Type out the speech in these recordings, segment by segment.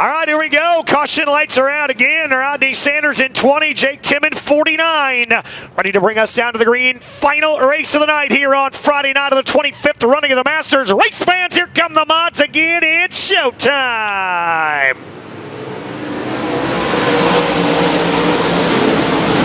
All right, here we go. Caution lights are out again. Rodney Sanders in 20, Jake Tim in 49. Ready to bring us down to the green. Final race of the night here on Friday night of the 25th running of the Masters. Race fans, here come the mods again. It's showtime.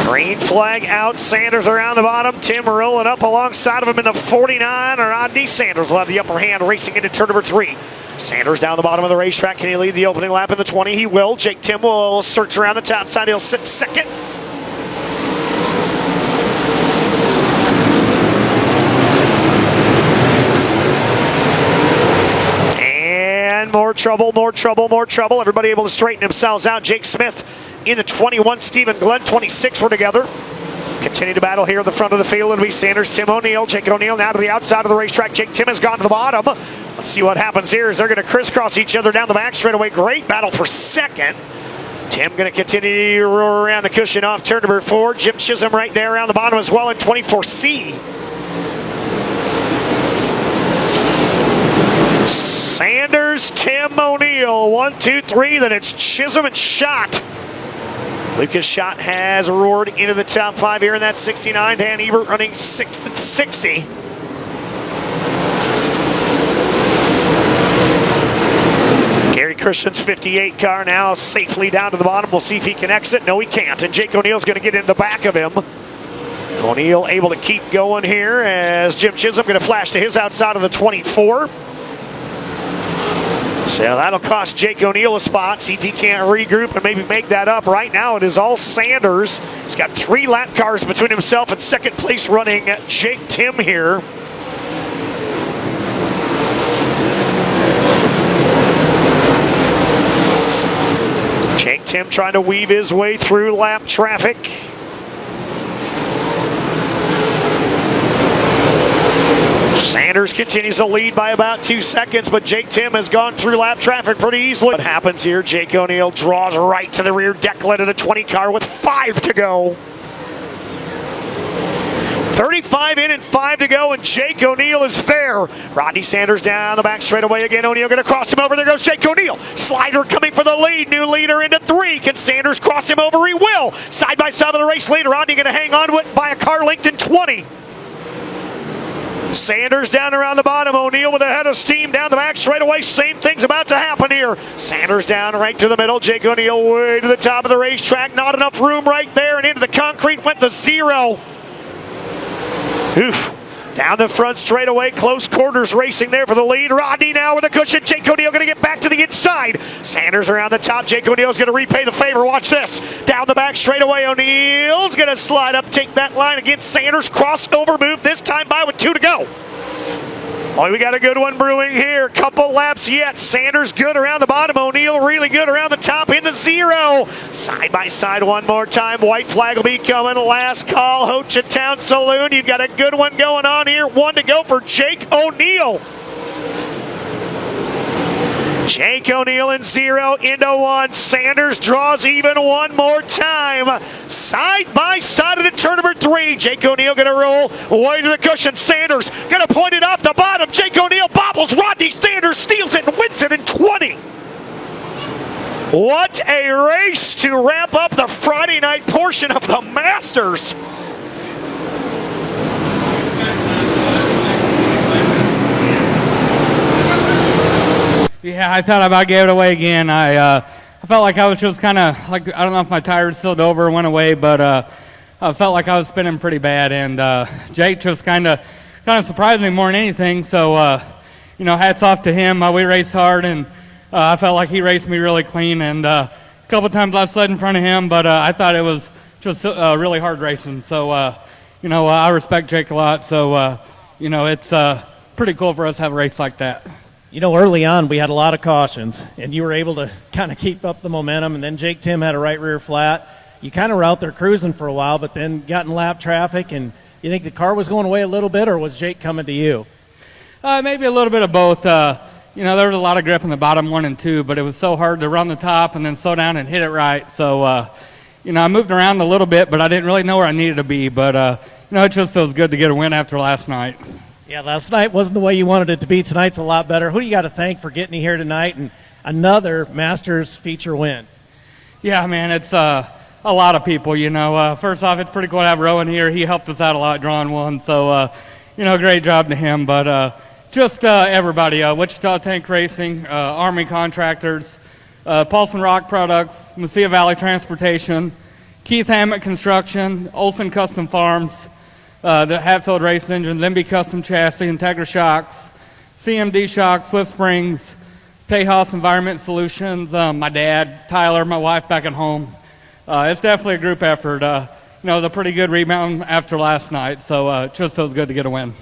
Green flag out. Sanders around the bottom. Tim rolling up alongside of him in the 49. Rodney Sanders will have the upper hand racing into turn number 3. Sanders down the bottom of the racetrack. Can he lead the opening lap in the 20? He will. Jake Tim will search around the top side. He'll sit second. And more trouble, more trouble, more trouble. Everybody able to straighten themselves out. Jake Smith in the 21. Stephen Glenn, 26 were together. Continue to battle here in the front of the field. It'll be Sanders, Tim O'Neill. Jake O'Neill now to the outside of the racetrack. Jake Tim has gone to the bottom. Let's see what happens here as they're going to crisscross each other down the back straightaway. Great battle for second. Tim going to continue to roar around the cushion off turn number 4. Jim Chisholm right there around the bottom as well in 24C. Sanders, Tim O'Neill. 1, 2, 3. Then it's Chisholm and Schott. Lucas Schott has roared into the top 5 here in that 69. Dan Ebert running 6th at 60. Gary Christian's 58 car now safely down to the bottom. We'll see if he can exit. No, he can't. And Jake O'Neill's going to get in the back of him. O'Neill able to keep going here as Jim Chisholm going to flash to his outside of the 24. So that'll cost Jake O'Neill a spot. See if he can't regroup and maybe make that up. Right now it is all Sanders. He's got 3 lap cars between himself and second place running Jake Tim here. Jake Tim trying to weave his way through lap traffic. Sanders continues to lead by about 2 seconds, but Jake Tim has gone through lap traffic pretty easily. What happens here? Jake O'Neill draws right to the rear deck lid of the 20 car with 5 to go. 35 in and 5 to go, and Jake O'Neill is there. Rodney Sanders down the back straightaway again. O'Neill going to cross him over. There goes Jake O'Neill. Slider coming for the lead. New leader into 3. Can Sanders cross him over? He will. Side by side of the race leader. Rodney going to hang on to it by a car length in 20. Sanders down around the bottom. O'Neill with a head of steam down the back straightaway. Same thing's about to happen here. Sanders down right to the middle. Jake O'Neill way to the top of the racetrack. Not enough room right there, and into the concrete went the 0. Oof. Down the front straightaway, close quarters racing there for the lead. Rodney now with a cushion. Jake O'Neill going to get back to the inside. Sanders around the top. Jake O'Neill's going to repay the favor. Watch this. Down the back straightaway, O'Neill's going to slide up, take that line against Sanders. Crossover move this time by with 2 to go. Boy, we got a good one brewing here. Couple laps yet. Sanders good around the bottom. O'Neill really good around the top in the 0. Side by side one more time. White flag will be coming. Last call. Ho Chi Town Saloon. You've got a good one going on here. 1 to go for Jake O'Neill. Jake O'Neill in 0 into 1. Sanders draws even one more time. Side by side of the turn number 3. Jake O'Neill going to roll way to the cushion. Sanders going to point it off the bottom. Jake O'Neill bobbles. Rodney Sanders steals it and wins it in 20. What a race to wrap up the Friday night portion of the Masters. Yeah, I thought I about gave it away again. I felt like I was just kind of like, I don't know if my tires slid over or went away, but I felt like I was spinning pretty bad, and Jake just kind of surprised me more than anything. So hats off to him. We raced hard, and I felt like he raced me really clean. And a couple times I slid in front of him, but I thought it was just really hard racing. So I respect Jake a lot. So it's pretty cool for us to have a race like that. Early on we had a lot of cautions, and you were able to kind of keep up the momentum, and then Jake Tim had a right rear flat. You kind of were out there cruising for a while, but then got in lap traffic, and you think the car was going away a little bit, or was Jake coming to you? Maybe a little bit of both. There was a lot of grip in the bottom 1 and 2, but it was so hard to run the top and then slow down and hit it right. So, I moved around a little bit, but I didn't really know where I needed to be. But, it just feels good to get a win after last night. Yeah, last night wasn't the way you wanted it to be. Tonight's a lot better. Who do you got to thank for getting you here tonight? And another Masters feature win. Yeah, man, it's a lot of people, you know. First off, it's pretty cool to have Rowan here. He helped us out a lot drawing one, so, great job to him. But just everybody, Wichita Tank Racing, Army Contractors, Paulson Rock Products, Mesilla Valley Transportation, Keith Hammett Construction, Olson Custom Farms, the Hatfield Race Engine, Limby Custom Chassis, Integra Shocks, CMD Shocks, Swift Springs, Tejas Environment Solutions, my dad, Tyler, my wife back at home. It's definitely a group effort. The pretty good rebound after last night, so it just feels good to get a win.